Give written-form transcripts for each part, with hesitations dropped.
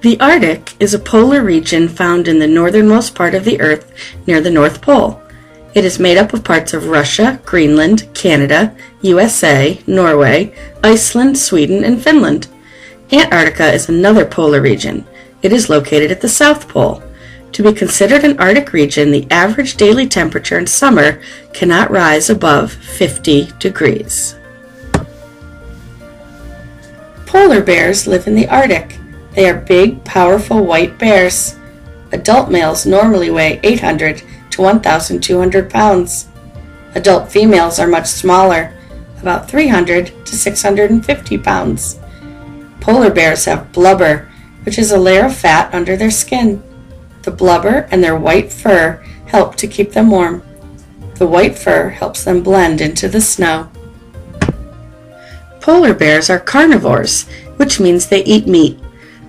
The Arctic is a polar region found in the northernmost part of the Earth near the North Pole. It is made up of parts of Russia, Greenland, Canada, USA, Norway, Iceland, Sweden, and Finland. Antarctica is another polar region. It is located at the South Pole. To be considered an Arctic region, the average daily temperature in summer cannot rise above 50 degrees. Polar bears live in the Arctic. They are big, powerful white bears. Adult males normally weigh 800 to 1,200 pounds. Adult females are much smaller, about 300 to 650 pounds. Polar bears have blubber, which is a layer of fat under their skin. The blubber and their white fur help to keep them warm. The white fur helps them blend into the snow. Polar bears are carnivores, which means they eat meat.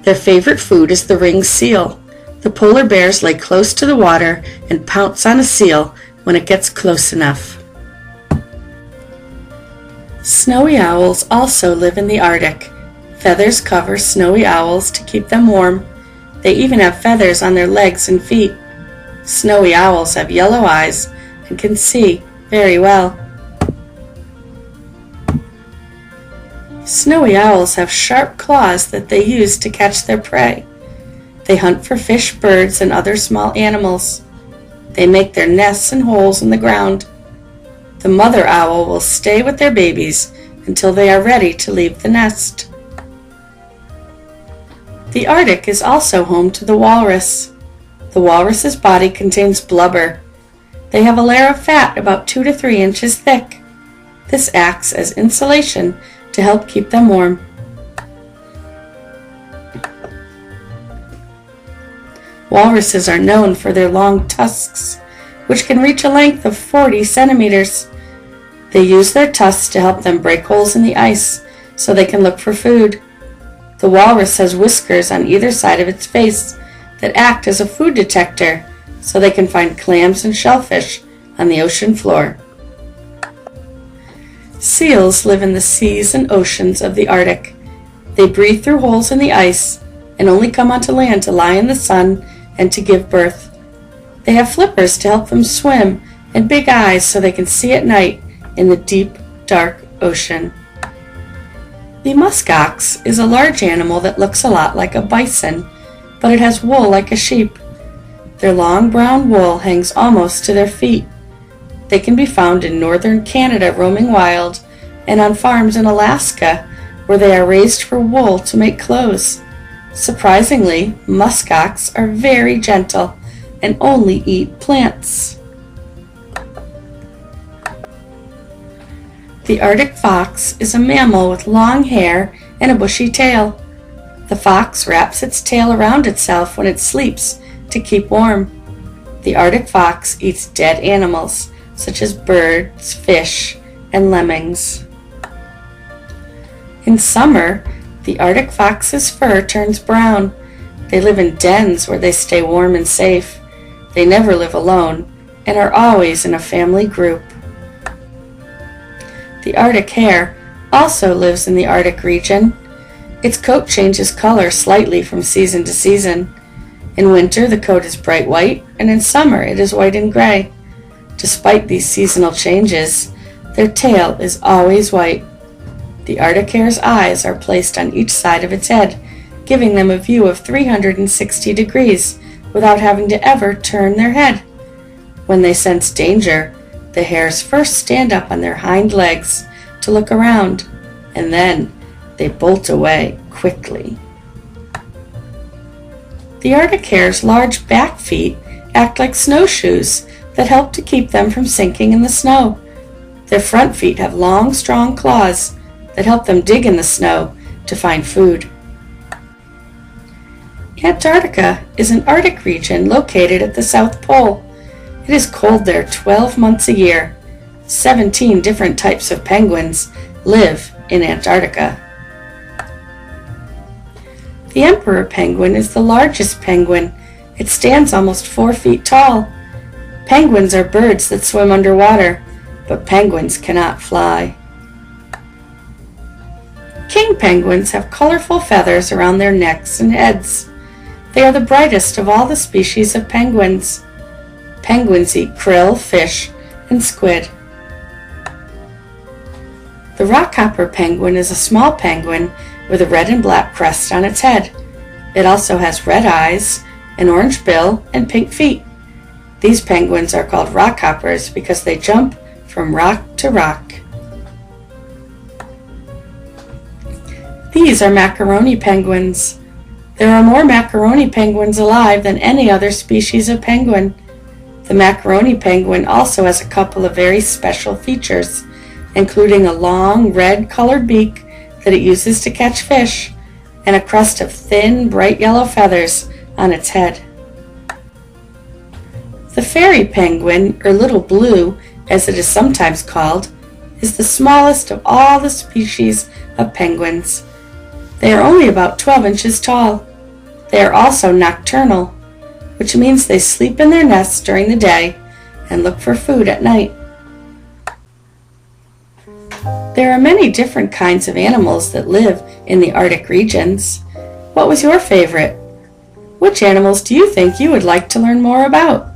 Their favorite food is the ringed seal. The polar bears lay close to the water and pounce on a seal when it gets close enough. Snowy owls also live in the Arctic. Feathers cover snowy owls to keep them warm. They even have feathers on their legs and feet. Snowy owls have yellow eyes and can see very well. Snowy owls have sharp claws that they use to catch their prey. They hunt for fish, birds, and other small animals. They make their nests in holes in the ground. The mother owl will stay with their babies until they are ready to leave the nest. The Arctic is also home to the walrus. The walrus's body contains blubber. They have a layer of fat about 2 to 3 inches thick. This acts as insulation to help keep them warm. Walruses are known for their long tusks, which can reach a length of 40 centimeters. They use their tusks to help them break holes in the ice so they can look for food. The walrus has whiskers on either side of its face that act as a food detector so they can find clams and shellfish on the ocean floor. Seals live in the seas and oceans of the Arctic. They breathe through holes in the ice and only come onto land to lie in the sun and to give birth. They have flippers to help them swim and big eyes so they can see at night in the deep, dark ocean. The muskox is a large animal that looks a lot like a bison, but it has wool like a sheep. Their long brown wool hangs almost to their feet. They can be found in northern Canada roaming wild and on farms in Alaska where they are raised for wool to make clothes. Surprisingly, muskox are very gentle and only eat plants. The Arctic fox is a mammal with long hair and a bushy tail. The fox wraps its tail around itself when it sleeps to keep warm. The Arctic fox eats dead animals, such as birds, fish, and lemmings. In summer, the Arctic fox's fur turns brown. They live in dens where they stay warm and safe. They never live alone and are always in a family group. The Arctic hare also lives in the Arctic region. Its coat changes color slightly from season to season. In winter, the coat is bright white, and in summer it is white and gray. Despite these seasonal changes, their tail is always white. The Arctic hare's eyes are placed on each side of its head, giving them a view of 360 degrees without having to ever turn their head. When they sense danger, the hares first stand up on their hind legs to look around, and then they bolt away quickly. The Arctic hare's large back feet act like snowshoes that help to keep them from sinking in the snow. Their front feet have long, strong claws that help them dig in the snow to find food. Antarctica is an Arctic region located at the South Pole. It is cold there 12 months a year. 17 different types of penguins live in Antarctica. The emperor penguin is the largest penguin. It stands almost 4 feet tall. Penguins are birds that swim underwater, but penguins cannot fly. King penguins have colorful feathers around their necks and heads. They are the brightest of all the species of penguins. Penguins eat krill, fish, and squid. The rockhopper penguin is a small penguin with a red and black crest on its head. It also has red eyes, an orange bill, and pink feet. These penguins are called rockhoppers because they jump from rock to rock. These are macaroni penguins. There are more macaroni penguins alive than any other species of penguin. The macaroni penguin also has a couple of very special features, including a long red-colored beak that it uses to catch fish, and a crest of thin, bright yellow feathers on its head. The fairy penguin, or little blue, as it is sometimes called, is the smallest of all the species of penguins. They are only about 12 inches tall. They are also nocturnal, which means they sleep in their nests during the day and look for food at night. There are many different kinds of animals that live in the Arctic regions. What was your favorite? Which animals do you think you would like to learn more about?